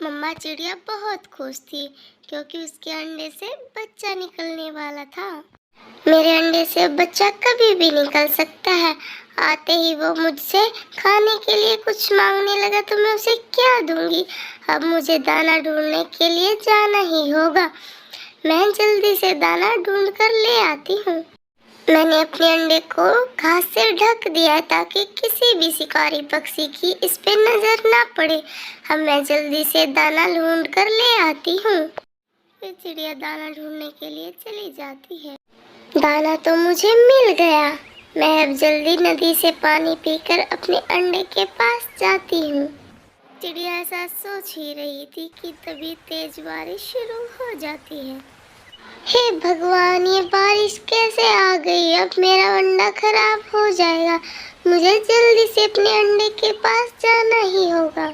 मम्मा चिड़िया बहुत खुश थी क्योंकि उसके अंडे से बच्चा निकलने वाला था। मेरे अंडे से बच्चा कभी भी निकल सकता है। आते ही वो मुझसे खाने के लिए कुछ मांगने लगा तो मैं उसे क्या दूंगी। अब मुझे दाना ढूंढने के लिए जाना ही होगा। मैं जल्दी से दाना ढूंढ कर ले आती हूँ। मैंने अपने अंडे को घास से ढक दिया है ताकि किसी भी शिकारी पक्षी की इस पे नजर ना पड़े। अब मैं जल्दी से दाना ढूंढ कर ले आती हूँ। फिर चिड़िया दाना ढूंढने के लिए चली जाती है। दाना तो मुझे मिल गया। मैं अब जल्दी नदी से पानी पीकर अपने अंडे के पास जाती हूँ। चिड़िया ऐसा सोच ही रही थी कि तभी तेज बारिश शुरू हो जाती है। हे भगवान, ये बारिश कैसे आ गई। अब मेरा अंडा खराब हो जाएगा। मुझे जल्दी से अपने अंडे के पास जाना ही होगा।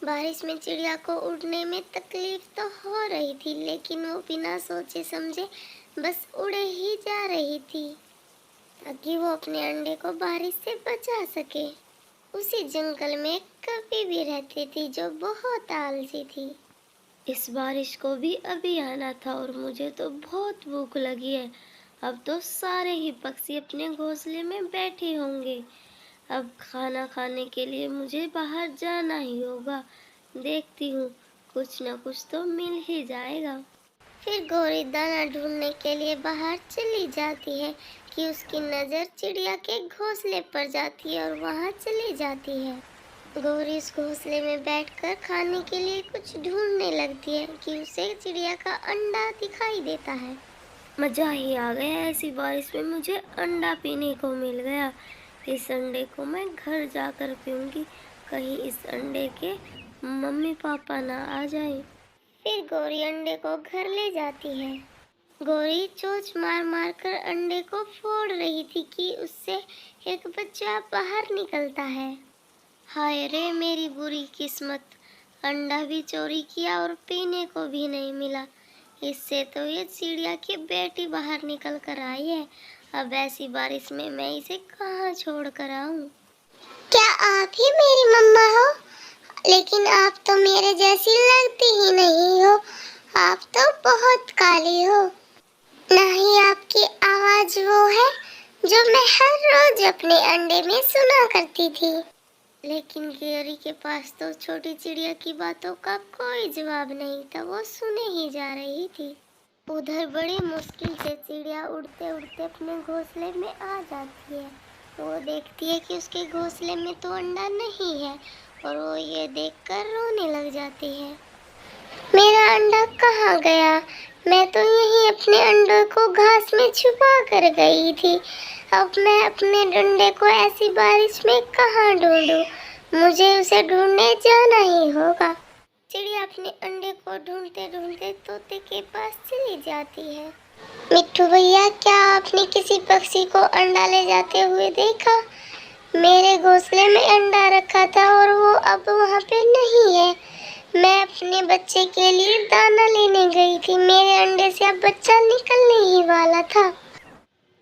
बारिश में चिड़िया को उड़ने में तकलीफ तो हो रही थी, लेकिन वो बिना सोचे समझे बस उड़े ही जा रही थी ताकि वो अपने अंडे को बारिश से बचा सके। उसी जंगल में एक कभी भी रहती थी जो बहुत आलसी थी। इस बारिश को भी अभी आना था और मुझे तो बहुत भूख लगी है। अब तो सारे ही पक्षी अपने घोंसले में बैठे होंगे। अब खाना खाने के लिए मुझे बाहर जाना ही होगा। देखती हूँ, कुछ न कुछ तो मिल ही जाएगा। फिर गौरी दाना ढूंढने के लिए बाहर चली जाती है कि उसकी नज़र चिड़िया के घोंसले पर जाती है और वहाँ चली जाती है। गौरी इस घोंसले में बैठकर खाने के लिए कुछ ढूंढने लगती है कि उसे चिड़िया का अंडा दिखाई देता है। मजा ही आ गया, ऐसी बारिश में मुझे अंडा पीने को मिल गया। इस अंडे को मैं घर जाकर पीऊंगी, कहीं इस अंडे के मम्मी पापा ना आ जाए। फिर गौरी अंडे को घर ले जाती है। गौरी चोंच मार मार कर अंडे को फोड़ रही थी कि उससे एक बच्चा बाहर निकलता है। हाय रे मेरी बुरी किस्मत, अंडा भी चोरी किया और पीने को भी नहीं मिला। इससे तो ये चिड़िया की बेटी बाहर निकल कर आई है। अब ऐसी बारिश में मैं इसे कहाँ छोड़ कर आऊँ। क्या आप ही मेरी मम्मा हो? लेकिन आप तो मेरे जैसी लगती ही नहीं हो। आप तो बहुत काली हो। ना ही आपकी आवाज वो है जो मैं हर रोज अपने अंडे में सुना करती थी। लेकिन गौरी के पास तो छोटी चिड़िया की बातों का कोई जवाब नहीं था। वो सुने ही जा रही थी। उधर बड़ी मुश्किल से चिड़िया उड़ते उड़ते अपने घोंसले में आ जाती है। वो देखती है कि उसके घोंसले में तो अंडा नहीं है और वो ये देखकर रोने लग जाती है। मेरा अंडा कहाँ गया? मैं तो यहीं अपने अंडे को घास में छुपा कर गई थी। अब मैं अपने अंडे को ऐसी बारिश में कहाँ ढूंढूं? मुझे उसे ढूंढने जाना ही होगा। चिड़िया अपने अंडे को ढूंढते ढूंढते तोते के पास चली जाती है। मिट्ठू भैया, क्या आपने किसी पक्षी को अंडा ले जाते हुए देखा? मेरे घोंसले में अंडा रखा था और वो अब वहाँ पे नहीं है। मैं अपने बच्चे के लिए दाना लेने गई थी। मेरे अंडे से अब बच्चा निकलने ही वाला था।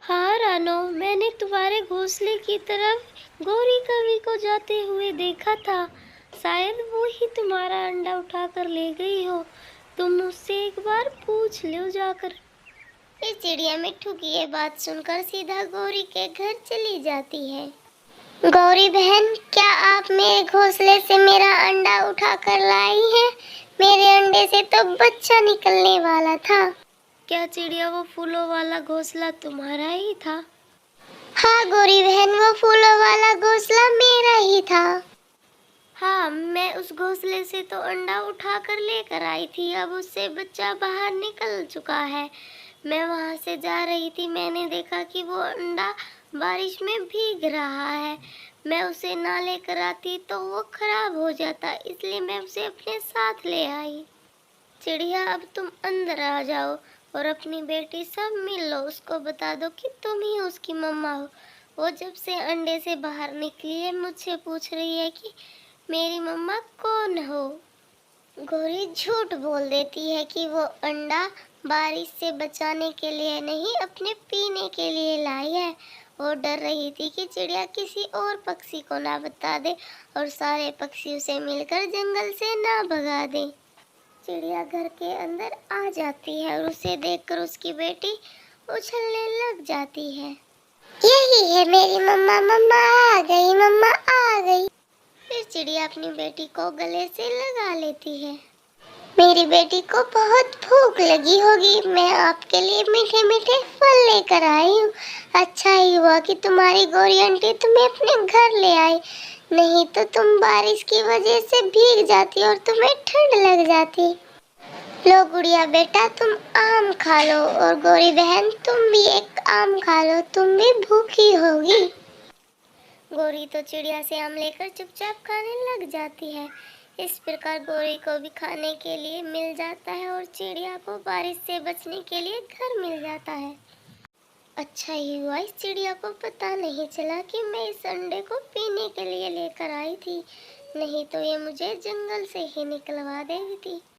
हाँ रानो, मैंने तुम्हारे घोंसले की तरफ गौरी कवि को जाते हुए देखा था। शायद वो ही तुम्हारा अंडा उठाकर ले गई हो। तुम उससे एक बार पूछ लो जाकर। फिर चिड़िया मिट्ठू की ये बात सुनकर सीधा गौरी के घर चली जाती है। गौरी बहन, क्या आप मेरे घोंसले से मेरा अंडा उठा कर लाई हैं? मेरे अंडे से तो बच्चा निकलने वाला था। क्या चिड़िया, वो फूलों वाला घोंसला तुम्हारा ही था? हाँ गौरी बहन, वो फूलों वाला घोंसला मेरा ही था। हाँ, मैं उस घोंसले से तो अंडा उठा कर लेकर आई थी। अब उससे बच्चा बाहर निकल चुका है। मैं वहाँ से जा रही थी, मैंने देखा कि वो अंडा बारिश में भीग रहा है। मैं उसे ना लेकर आती तो वो खराब हो जाता, इसलिए मैं उसे अपने साथ ले आई। चिड़िया, अब तुम अंदर आ जाओ और अपनी बेटी सब मिल लो। उसको बता दो कि तुम ही उसकी मम्मा हो। वो जब से अंडे से बाहर निकली है मुझसे पूछ रही है कि मेरी मम्मा कौन हो। गौरी झूठ बोल देती है कि वो अंडा बारिश से बचाने के लिए नहीं, अपने पीने के लिए लाई है। वो डर रही थी कि चिड़िया किसी और पक्षी को ना बता दे और सारे पक्षी उसे मिलकर जंगल से ना भगा दे। चिड़िया घर के अंदर आ जाती है और उसे देखकर उसकी बेटी उछलने लग जाती है। यही है मेरी मम्मा, मम्मा आ गई, मम्मा आ गई। फिर चिड़िया अपनी बेटी को गले से लगा लेती है। मेरी बेटी को बहुत भूख लगी होगी, मैं आपके लिए मीठे मीठे फल लेकर आई हूँ। अच्छा ही हुआ कि तुम्हारी गोरी आंटी तुम्हें अपने घर ले आई, नहीं तो तुम बारिश की वजह से भीग जाती और तुम्हें ठंड लग जाती। लो गुड़िया बेटा, तुम आम खा लो और गोरी बहन तुम भी एक आम खा लो, तुम भी भूखी होगी। गोरी तो चिड़िया से आम लेकर चुपचाप खाने लग जाती है। इस प्रकार गोरी को भी खाने के लिए मिल जाता है और चिड़िया को बारिश से बचने के लिए घर मिल जाता है। अच्छा ही हुआ इस चिड़िया को पता नहीं चला कि मैं इस अंडे को पीने के लिए लेकर आई थी, नहीं तो ये मुझे जंगल से ही निकलवा देती थी।